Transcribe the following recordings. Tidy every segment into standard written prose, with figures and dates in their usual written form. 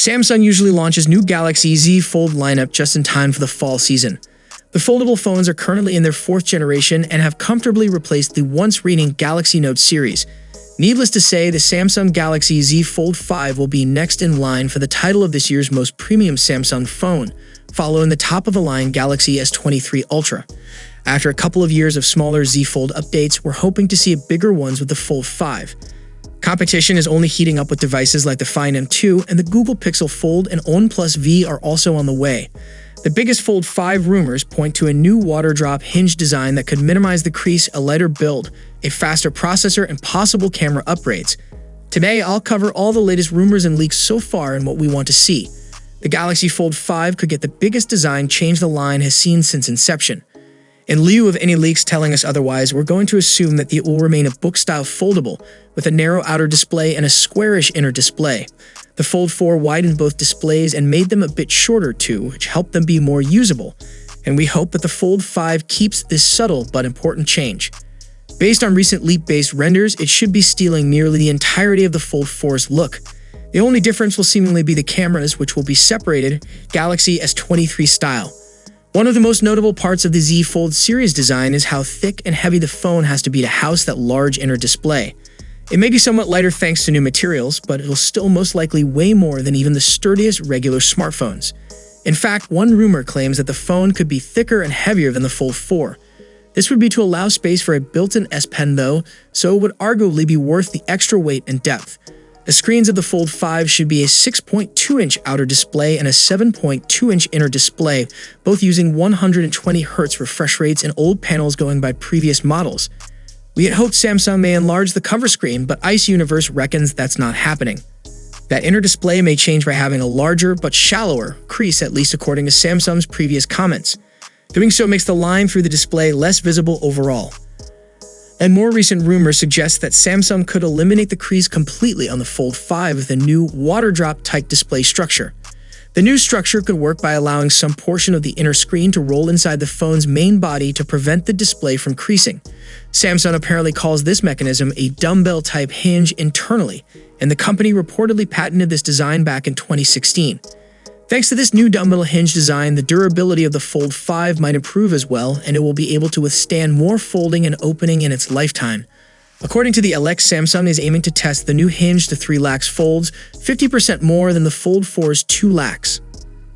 Samsung usually launches new Galaxy Z Fold lineup just in time for the fall season. The foldable phones are currently in their 4th generation and have comfortably replaced the once-reigning Galaxy Note series. Needless to say, the Samsung Galaxy Z Fold 5 will be next in line for the title of this year's most premium Samsung phone, following the top-of-the-line Galaxy S23 Ultra. After a couple of years of smaller Z Fold updates, we're hoping to see bigger ones with the Fold 5. Competition is only heating up with devices like the Find M2, and the Google Pixel Fold and OnePlus V are also on the way. The biggest Fold 5 rumors point to a new water drop hinge design that could minimize the crease, a lighter build, a faster processor, and possible camera upgrades. Today, I'll cover all the latest rumors and leaks so far and what we want to see. The Galaxy Fold 5 could get the biggest design change the line has seen since inception. In lieu of any leaks telling us otherwise, we're going to assume that it will remain a book-style foldable, with a narrow outer display and a squarish inner display. The Fold 4 widened both displays and made them a bit shorter too, which helped them be more usable. And we hope that the Fold 5 keeps this subtle but important change. Based on recent leap-based renders, it should be stealing nearly the entirety of the Fold 4's look. The only difference will seemingly be the cameras, which will be separated, Galaxy S23 style. One of the most notable parts of the Z Fold series design is how thick and heavy the phone has to be to house that large inner display. It may be somewhat lighter thanks to new materials, but it will still most likely weigh more than even the sturdiest regular smartphones. In fact, one rumor claims that the phone could be thicker and heavier than the Fold 4. This would be to allow space for a built-in S Pen though, so it would arguably be worth the extra weight and depth. The screens of the Fold 5 should be a 6.2-inch outer display and a 7.2-inch inner display, both using 120Hz refresh rates and old panels going by previous models. We had hoped Samsung may enlarge the cover screen, but Ice Universe reckons that's not happening. That inner display may change by having a larger but shallower crease, at least according to Samsung's previous comments. Doing so makes the line through the display less visible overall. And more recent rumors suggest that Samsung could eliminate the crease completely on the Fold 5 with a new water drop type display structure. The new structure could work by allowing some portion of the inner screen to roll inside the phone's main body to prevent the display from creasing. Samsung apparently calls this mechanism a dumbbell-type hinge internally, and the company reportedly patented this design back in 2016. Thanks to this new dumbbell hinge design, the durability of the Fold 5 might improve as well, and it will be able to withstand more folding and opening in its lifetime. According to the Alex, Samsung is aiming to test the new hinge to 3 lax folds, 50% more than the Fold 4's 2 lax.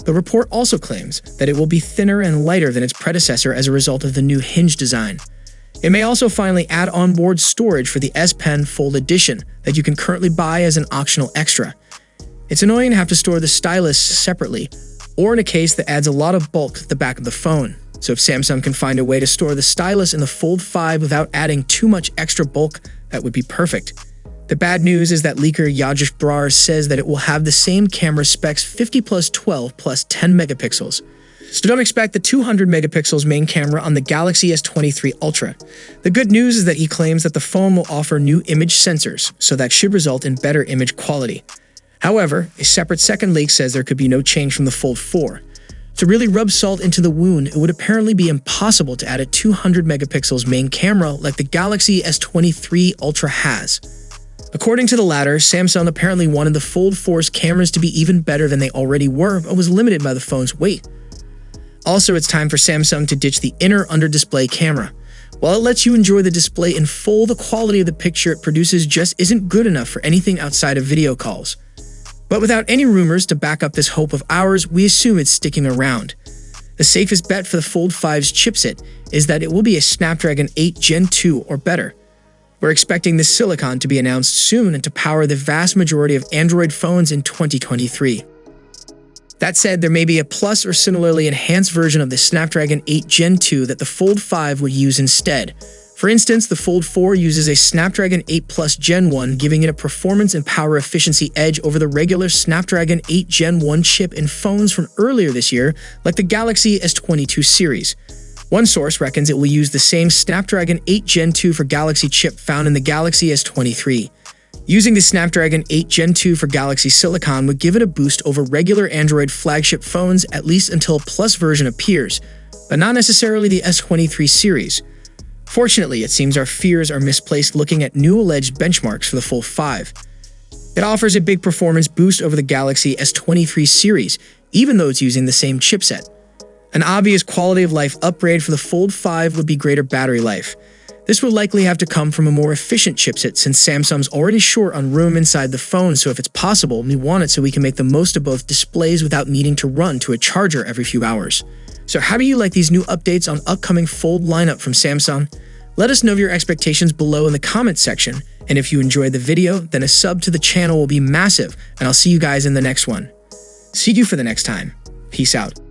The report also claims that it will be thinner and lighter than its predecessor as a result of the new hinge design. It may also finally add onboard storage for the S Pen Fold Edition that you can currently buy as an optional extra. It's annoying to have to store the stylus separately, or in a case that adds a lot of bulk to the back of the phone. So if Samsung can find a way to store the stylus in the Fold 5 without adding too much extra bulk, that would be perfect. The bad news is that leaker Yajish Brar says that it will have the same camera specs 50 plus 12 plus 10 megapixels. So don't expect the 200 megapixels main camera on the Galaxy S23 Ultra. The good news is that he claims that the phone will offer new image sensors, so that should result in better image quality. However, a separate second leak says there could be no change from the Fold 4. To really rub salt into the wound, it would apparently be impossible to add a 200 megapixels main camera like the Galaxy S23 Ultra has. According to the latter, Samsung apparently wanted the Fold 4's cameras to be even better than they already were, but was limited by the phone's weight. Also, it's time for Samsung to ditch the inner under-display camera. While it lets you enjoy the display in full, the quality of the picture it produces just isn't good enough for anything outside of video calls. But without any rumors to back up this hope of ours, we assume it's sticking around. The safest bet for the Fold 5's chipset is that it will be a Snapdragon 8 Gen 2 or better. We're expecting this silicon to be announced soon and to power the vast majority of Android phones in 2023. That said, there may be a plus or similarly enhanced version of the Snapdragon 8 Gen 2 that the Fold 5 would use instead. For instance, the Fold 4 uses a Snapdragon 8 Plus Gen 1, giving it a performance and power efficiency edge over the regular Snapdragon 8 Gen 1 chip in phones from earlier this year, like the Galaxy S22 series. One source reckons it will use the same Snapdragon 8 Gen 2 for Galaxy chip found in the Galaxy S23. Using the Snapdragon 8 Gen 2 for Galaxy Silicon would give it a boost over regular Android flagship phones at least until a Plus version appears, but not necessarily the S23 series. Fortunately, it seems our fears are misplaced looking at new alleged benchmarks for the Fold 5. It offers a big performance boost over the Galaxy S23 series, even though it's using the same chipset. An obvious quality of life upgrade for the Fold 5 would be greater battery life. This will likely have to come from a more efficient chipset since Samsung's already short on room inside the phone, so if it's possible, we want it so we can make the most of both displays without needing to run to a charger every few hours. So how do you like these new updates on upcoming Fold lineup from Samsung? Let us know your expectations below in the comments section, and if you enjoyed the video, then a sub to the channel will be massive, and I'll see you guys in the next one. See you for the next time. Peace out.